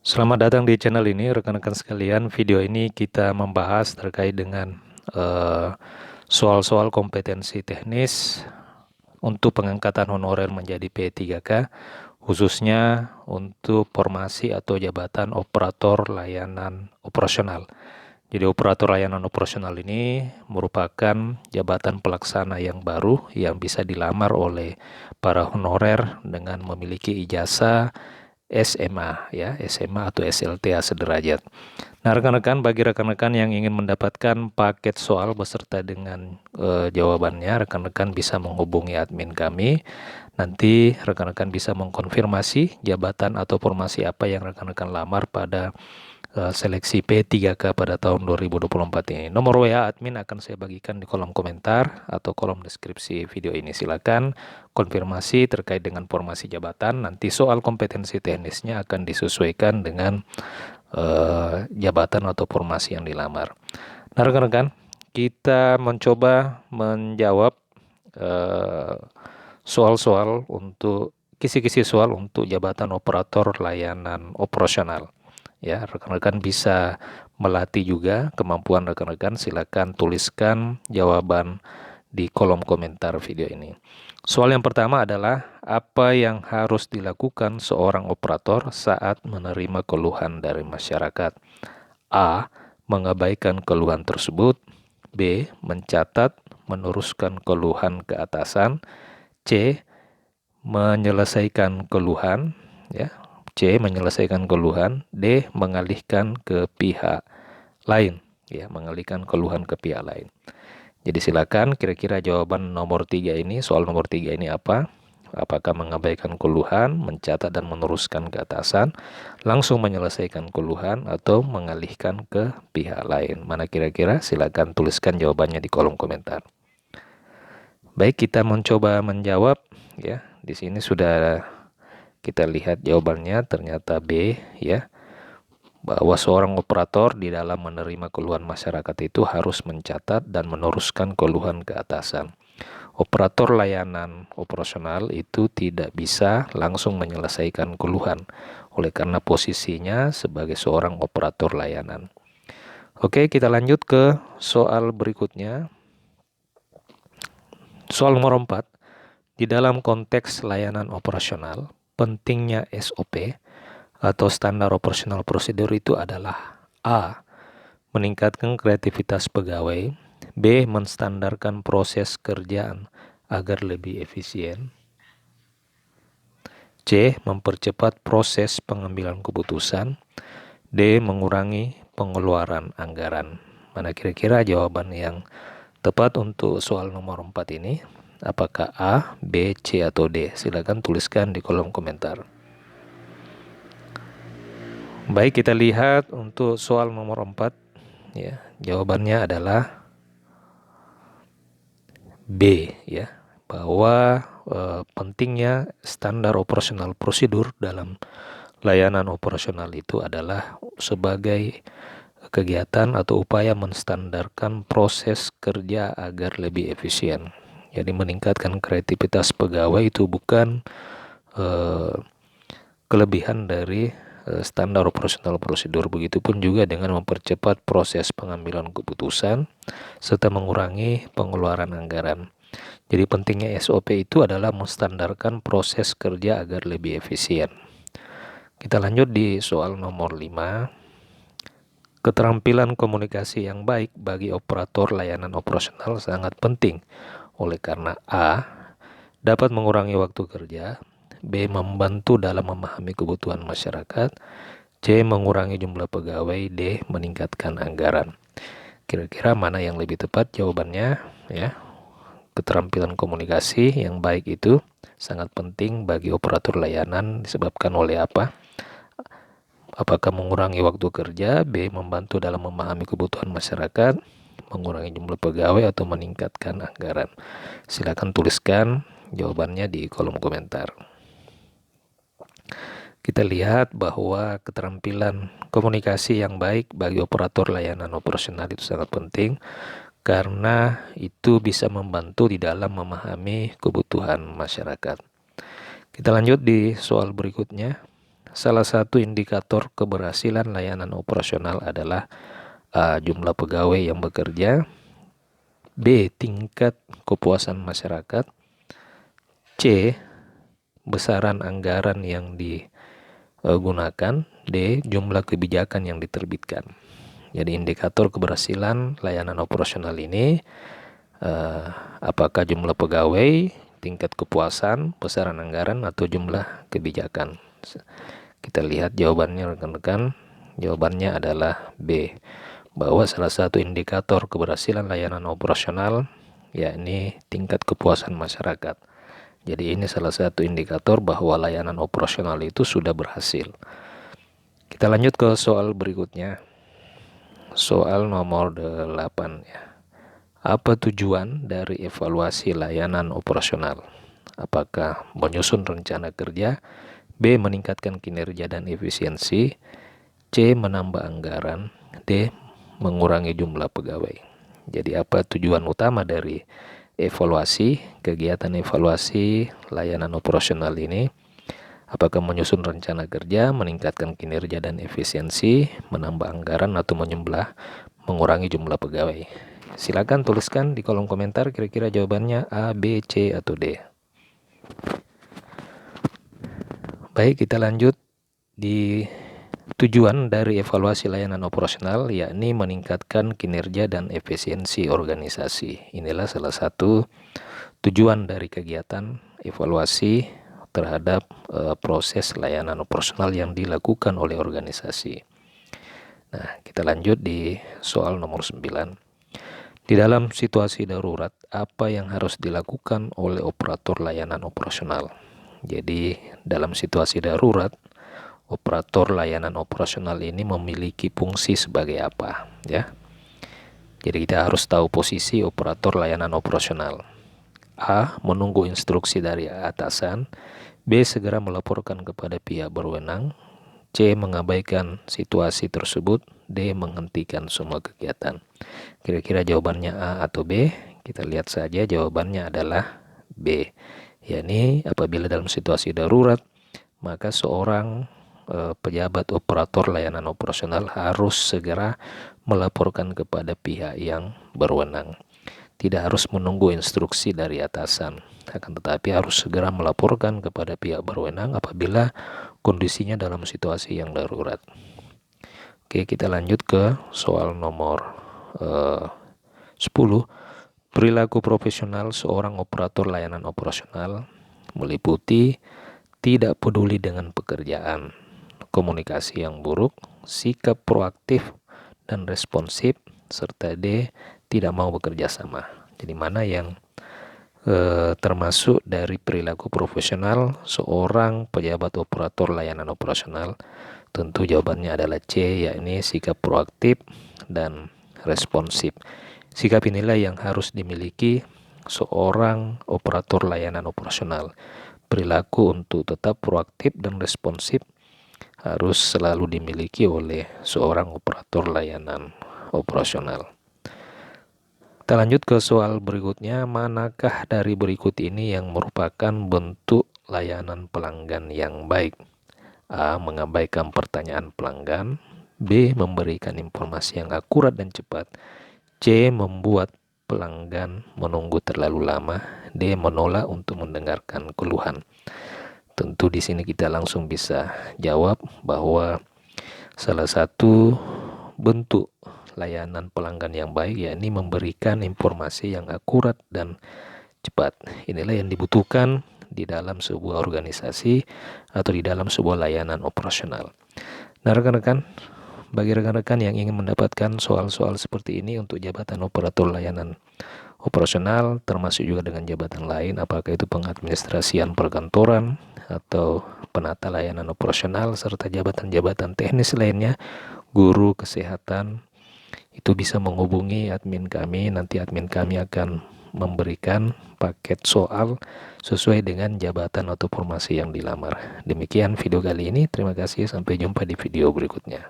Selamat datang di channel ini, rekan-rekan sekalian. Video ini kita membahas terkait dengan eh, soal-soal kompetensi teknis untuk pengangkatan honorer menjadi P3K, khususnya untuk formasi atau jabatan operator layanan operasional. Jadi operator layanan operasional ini merupakan jabatan pelaksana yang baru yang bisa dilamar oleh para honorer dengan memiliki ijazah SMA ya, SMA atau SLTA sederajat. Nah, rekan-rekan, bagi rekan-rekan yang ingin mendapatkan paket soal beserta dengan jawabannya, rekan-rekan bisa menghubungi admin kami. Nanti rekan-rekan bisa mengkonfirmasi jabatan atau formasi apa yang rekan-rekan lamar pada seleksi P3K pada tahun 2024 ini. Nomor WA admin akan saya bagikan di kolom komentar atau kolom deskripsi video ini. Silakan konfirmasi terkait dengan formasi jabatan. Nanti soal kompetensi teknisnya akan disesuaikan dengan jabatan atau formasi yang dilamar. Nah, rekan-rekan, kita mencoba menjawab soal-soal untuk kisi-kisi soal untuk jabatan operator layanan operasional. Ya, rekan-rekan bisa melatih juga kemampuan rekan-rekan. Silakan tuliskan jawaban di kolom komentar video ini. Soal yang pertama adalah apa yang harus dilakukan seorang operator saat menerima keluhan dari masyarakat? A. Mengabaikan keluhan tersebut. B. Mencatat, meneruskan keluhan ke atasan. C. Menyelesaikan keluhan, ya. C. Menyelesaikan keluhan. D. Mengalihkan ke pihak lain, ya, mengalihkan keluhan ke pihak lain. Jadi silakan kira-kira jawaban nomor 3 ini, soal nomor 3 ini apa? Apakah mengabaikan keluhan, mencatat dan meneruskan ke atasan, langsung menyelesaikan keluhan, atau mengalihkan ke pihak lain? Mana kira-kira? Silakan tuliskan jawabannya di kolom komentar. Baik, kita mencoba menjawab, ya. Di sini sudah kita lihat jawabannya, ternyata B, ya, bahwa seorang operator di dalam menerima keluhan masyarakat itu harus mencatat dan meneruskan keluhan ke atasan. Operator layanan operasional itu tidak bisa langsung menyelesaikan keluhan, oleh karena posisinya sebagai seorang operator layanan. Oke, kita lanjut ke soal berikutnya. Soal nomor 4. Di dalam konteks layanan operasional, pentingnya SOP atau standar operasional prosedur itu adalah A. Meningkatkan kreativitas pegawai. B. Menstandarkan proses kerjaan agar lebih efisien. C. Mempercepat proses pengambilan keputusan. D. Mengurangi pengeluaran anggaran. Mana kira-kira jawaban yang tepat untuk soal nomor 4 ini? Apakah A, B, C, atau D? Silakan tuliskan di kolom komentar. Baik, kita lihat untuk soal nomor 4. Ya, jawabannya adalah B, ya, bahwa pentingnya standar operasional prosedur dalam layanan operasional itu adalah sebagai kegiatan atau upaya menstandarkan proses kerja agar lebih efisien. Jadi meningkatkan kreativitas pegawai itu bukan kelebihan dari standar operasional prosedur. Begitupun juga dengan mempercepat proses pengambilan keputusan serta mengurangi pengeluaran anggaran. Jadi pentingnya SOP itu adalah menstandarkan proses kerja agar lebih efisien. Kita lanjut di soal nomor 5. Keterampilan komunikasi yang baik bagi operator layanan operasional sangat penting. Oleh karena A. Dapat mengurangi waktu kerja. B. Membantu dalam memahami kebutuhan masyarakat. C. Mengurangi jumlah pegawai. D. Meningkatkan anggaran. Kira-kira mana yang lebih tepat jawabannya, ya? Keterampilan komunikasi yang baik itu sangat penting bagi operator layanan disebabkan oleh apa? Apakah mengurangi waktu kerja? B. Membantu dalam memahami kebutuhan masyarakat. Mengurangi jumlah pegawai atau meningkatkan anggaran. Silakan tuliskan jawabannya di kolom komentar. Kita lihat bahwa keterampilan komunikasi yang baik bagi operator layanan operasional itu sangat penting karena itu bisa membantu di dalam memahami kebutuhan masyarakat. Kita lanjut di soal berikutnya. salah satu indikator keberhasilan layanan operasional adalah A. Jumlah pegawai yang bekerja, B. Tingkat kepuasan masyarakat, C. Besaran anggaran yang digunakan, D. Jumlah kebijakan yang diterbitkan. Jadi indikator keberhasilan layanan operasional ini apakah jumlah pegawai, tingkat kepuasan, besaran anggaran, atau jumlah kebijakan. Kita lihat jawabannya rekan-rekan. Jawabannya adalah B, bahwa salah satu indikator keberhasilan layanan operasional yakni tingkat kepuasan masyarakat. Jadi ini salah satu indikator bahwa layanan operasional itu sudah berhasil. Kita lanjut ke soal berikutnya. Soal nomor 8 ya. Apa tujuan dari evaluasi layanan operasional? Apakah menyusun rencana kerja, B. meningkatkan kinerja dan efisiensi, C. menambah anggaran, D. mengurangi jumlah pegawai. Jadi apa tujuan utama dari kegiatan evaluasi layanan operasional ini? Apakah menyusun rencana kerja, meningkatkan kinerja dan efisiensi, menambah anggaran, atau mengurangi jumlah pegawai? Silakan tuliskan di kolom komentar kira-kira jawabannya A, B, C, atau D. Baik, kita lanjut di tujuan dari evaluasi layanan operasional, yakni meningkatkan kinerja dan efisiensi organisasi. Inilah salah satu tujuan dari kegiatan evaluasi terhadap proses layanan operasional yang dilakukan oleh organisasi. Nah, kita lanjut di soal nomor 9. Di dalam situasi darurat, apa yang harus dilakukan oleh operator layanan operasional? Jadi, dalam situasi darurat, operator layanan operasional ini memiliki fungsi sebagai apa, ya? Jadi kita harus tahu posisi operator layanan operasional. A. Menunggu instruksi dari atasan, B. Segera melaporkan kepada pihak berwenang, C. Mengabaikan situasi tersebut, D. Menghentikan semua kegiatan. Kira-kira jawabannya A atau B? Kita lihat saja, jawabannya adalah B. Yakni apabila dalam situasi darurat, maka seorang pejabat operator layanan operasional harus segera melaporkan kepada pihak yang berwenang. Tidak harus menunggu instruksi dari atasan, akan tetapi harus segera melaporkan kepada pihak berwenang apabila kondisinya dalam situasi yang darurat. Oke, kita lanjut ke soal nomor 10. Perilaku profesional seorang operator layanan operasional meliputi tidak peduli dengan pekerjaan, komunikasi yang buruk, sikap proaktif dan responsif, serta D. tidak mau bekerja sama. Jadi mana yang termasuk dari perilaku profesional seorang pejabat operator layanan operasional? Tentu jawabannya adalah C, yakni sikap proaktif dan responsif. Sikap inilah yang harus dimiliki seorang operator layanan operasional. Perilaku untuk tetap proaktif dan responsif harus selalu dimiliki oleh seorang operator layanan operasional. Kita lanjut ke soal berikutnya. Manakah dari berikut ini yang merupakan bentuk layanan pelanggan yang baik? A. Mengabaikan pertanyaan pelanggan, B. Memberikan informasi yang akurat dan cepat, C. Membuat pelanggan menunggu terlalu lama, D. Menolak untuk mendengarkan keluhan. Tentu di sini kita langsung bisa jawab bahwa salah satu bentuk layanan pelanggan yang baik yakni memberikan informasi yang akurat dan cepat. Inilah yang dibutuhkan di dalam sebuah organisasi atau di dalam sebuah layanan operasional. Nah, rekan-rekan, bagi rekan-rekan yang ingin mendapatkan soal-soal seperti ini untuk jabatan operator layanan operasional, termasuk juga dengan jabatan lain, apakah itu pengadministrasian perkantoran atau penata layanan operasional, serta jabatan-jabatan teknis lainnya, guru, kesehatan, itu bisa menghubungi admin kami. Nanti admin kami akan memberikan paket soal sesuai dengan jabatan atau formasi yang dilamar. Demikian video kali ini. Terima kasih. Sampai jumpa di video berikutnya.